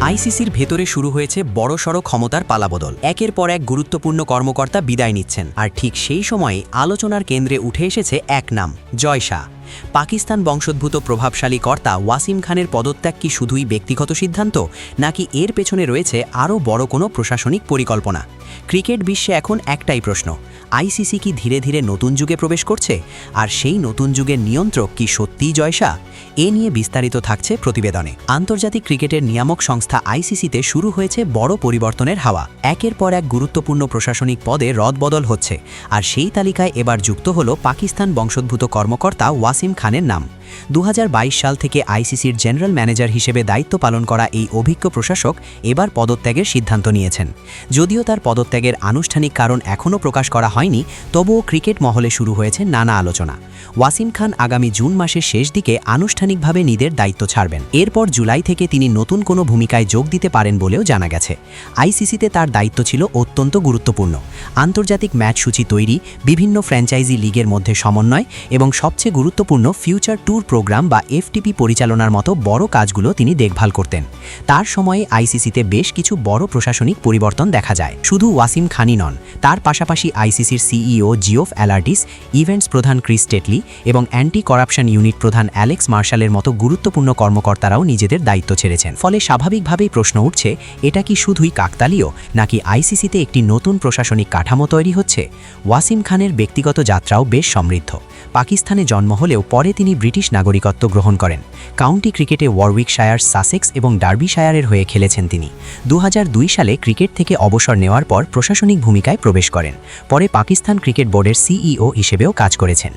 আইসিসির ভেতরে শুরু হয়েছে বড়সড় ক্ষমতার পালাবদল। একের পর এক গুরুত্বপূর্ণ কর্মকর্তা বিদায় নিচ্ছেন, আর ঠিক সেই সময়ে আলোচনার কেন্দ্রে উঠে এসেছে এক নাম, জয় শাহ। পাকিস্তান বংশোদ্ভূত প্রভাবশালী কর্তা ওয়াসিম খানের পদত্যাগ কি শুধুই ব্যক্তিগত সিদ্ধান্ত, নাকি এর পেছনে রয়েছে আরও বড় কোনো প্রশাসনিক পরিকল্পনা? ক্রিকেট বিশ্বে এখন একটাই প্রশ্ন, আইসিসি কি ধীরে ধীরে নতুন যুগে প্রবেশ করছে, আর সেই নতুন যুগের নিয়ন্ত্রক কি সত্যিই জয় শাহ? এ নিয়ে বিস্তারিত থাকছে প্রতিবেদনে। আন্তর্জাতিক ক্রিকেটের নিয়ামক সংস্থা আইসিসিতে শুরু হয়েছে বড় পরিবর্তনের হাওয়া। একের পর এক গুরুত্বপূর্ণ প্রশাসনিক পদে রদবদল হচ্ছে, আর সেই তালিকায় এবার যুক্ত হল পাকিস্তান বংশোদ্ভূত কর্মকর্তা ওয়াসিম খানের নাম। 2022 সাল থেকে আইসিসির জেনারেল ম্যানেজার হিসেবে দায়িত্ব পালন করা এই অভিজ্ঞ প্রশাসক এবার পদত্যাগের সিদ্ধান্ত নিয়েছেন। যদিও তার পদত্যাগের আনুষ্ঠানিক কারণ এখনও প্রকাশ করা হয়নি, তবুও ক্রিকেট মহলে শুরু হয়েছে নানা আলোচনা। ওয়াসিম খান আগামী জুন মাসের শেষ দিকে আনুষ্ঠানিকভাবে নিজের দায়িত্ব ছাড়বেন। এরপর জুলাই থেকে তিনি নতুন কোনো ভূমিকায় যোগ দিতে পারেন বলেও জানা গেছে। আইসিসিতে তার দায়িত্ব ছিল অত্যন্ত গুরুত্বপূর্ণ। আন্তর্জাতিক ম্যাচ সূচি তৈরি, বিভিন্ন ফ্র্যাঞ্চাইজি লিগের মধ্যে সমন্বয় এবং সবচেয়ে গুরুত্বপূর্ণ ফিউচার ট্যুর প্রোগ্রাম বা এফটিপি পরিচালনার মতো বড় কাজগুলো তিনি দেখভাল করতেন। তার সময়ে আইসিসিতে বেশ কিছু বড় প্রশাসনিক পরিবর্তন দেখা যায়। শুধু ওয়াসিম খানই নন, তার পাশাপাশি আইসিসির সিইও জিওফ অ্যালার্টিস, ইভেন্টস প্রধান ক্রিস টেটলি এবং অ্যান্টি করাপশন ইউনিট প্রধান অ্যালেক্স মার্শালের মতো গুরুত্বপূর্ণ কর্মকর্তারাও নিজেদের দায়িত্ব ছেড়েছেন। ফলে স্বাভাবিকভাবেই প্রশ্ন উঠছে, এটা কি শুধুই কাকতালীয়, নাকি আইসিসিতে একটি নতুন প্রশাসনিক কাঠামো তৈরি হচ্ছে? ওয়াসিম খানের ব্যক্তিগত যাত্রাও বেশ সমৃদ্ধ। পাকিস্তানে জন্ম হলেও পরে তিনি ব্রিটিশ নাগরিকত্ব গ্রহণ করেন। কাউন্টি ক্রিকেটে ওয়ারউইকশায়ার, সাসেক্স এবং ডার্বিশায়ারের হয়ে খেলেছেন তিনি। 2002 সালে ক্রিকেট থেকে অবসর নেওয়ার পর প্রশাসনিক ভূমিকায় প্রবেশ করেন। পরে পাকিস্তান ক্রিকেট বোর্ডের সিইও হিসেবেও কাজ করেছেন।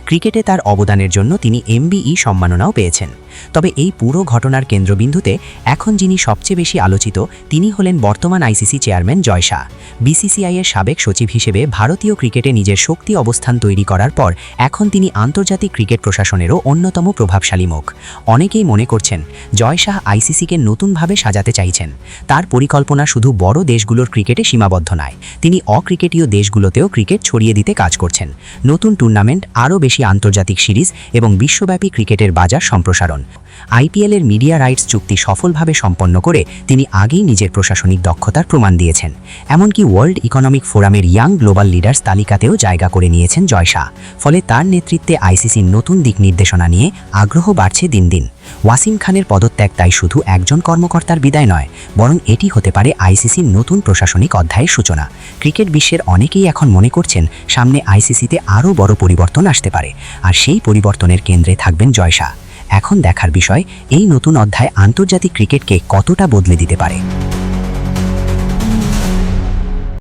ক্রিকেটে তার অবদানের জন্য তিনি এমবিই সম্মাননাও পেয়েছেন। তবে এই পুরো ঘটনার কেন্দ্রবিন্দুতে এখন যিনি সবচেয়ে বেশি আলোচিত, তিনি হলেন বর্তমান আইসিসি চেয়ারম্যান জয় শাহ। বিসিসিআইয়ের সাবেক সচিব হিসেবে ভারতীয় ক্রিকেটে নিজের শক্তি অবস্থান তৈরি করার পর এখন তিনি আন্তর্জাতিক ক্রিকেট প্রশাসনেরও অন্যতম প্রভাবশালী মুখ। অনেকেই মনে করছেন, জয় শাহ আইসিসিকে নতুনভাবে সাজাতে চাইছেন। তার পরিকল্পনা শুধু বড় দেশগুলোর ক্রিকেটে সীমাবদ্ধ নয়, তিনি অক্রিকেটীয় দেশগুলোতেও ক্রিকেট ছড়িয়ে দিতে কাজ করছেন। নতুন টুর্নামেন্ট, আরও বেশি আন্তর্জাতিক সিরিজ এবং বিশ্বব্যাপী ক্রিকেটের বাজার সম্প্রসারণ। আইপিএলের মিডিয়া রাইটস চুক্তি সফলভাবে সম্পন্ন করে তিনি আগেই নিজের প্রশাসনিক দক্ষতার প্রমাণ দিয়েছেন। এমনকি ওয়ার্ল্ড ইকোনমিক ফোরামের ইয়াং গ্লোবাল লিডার্স তালিকাতেও জায়গা করে নিয়েছেন জয় শাহ। ফলে তার নেতৃত্বে আইসিসির নতুন দিক নির্দেশনা নিয়ে আগ্রহ বাড়ছে দিন দিন। ওয়াসিম খানের পদত্যাগ তাই শুধু একজন কর্মকর্তার বিদায় নয়, বরং এটি হতে পারে আইসিসির নতুন প্রশাসনিক অধ্যায়ের সূচনা। ক্রিকেট বিশ্বের অনেকেই এখন মনে করছেন, সামনে আইসিসিতে আরও বড় পরিবর্তন আসতে পারে, আর সেই পরিবর্তনের কেন্দ্রে থাকবেন জয় শাহ। এখন দেখার বিষয়, এই নতুন অধ্যায় আন্তর্জাতিক ক্রিকেটকে কতটা বদলে দিতে পারে।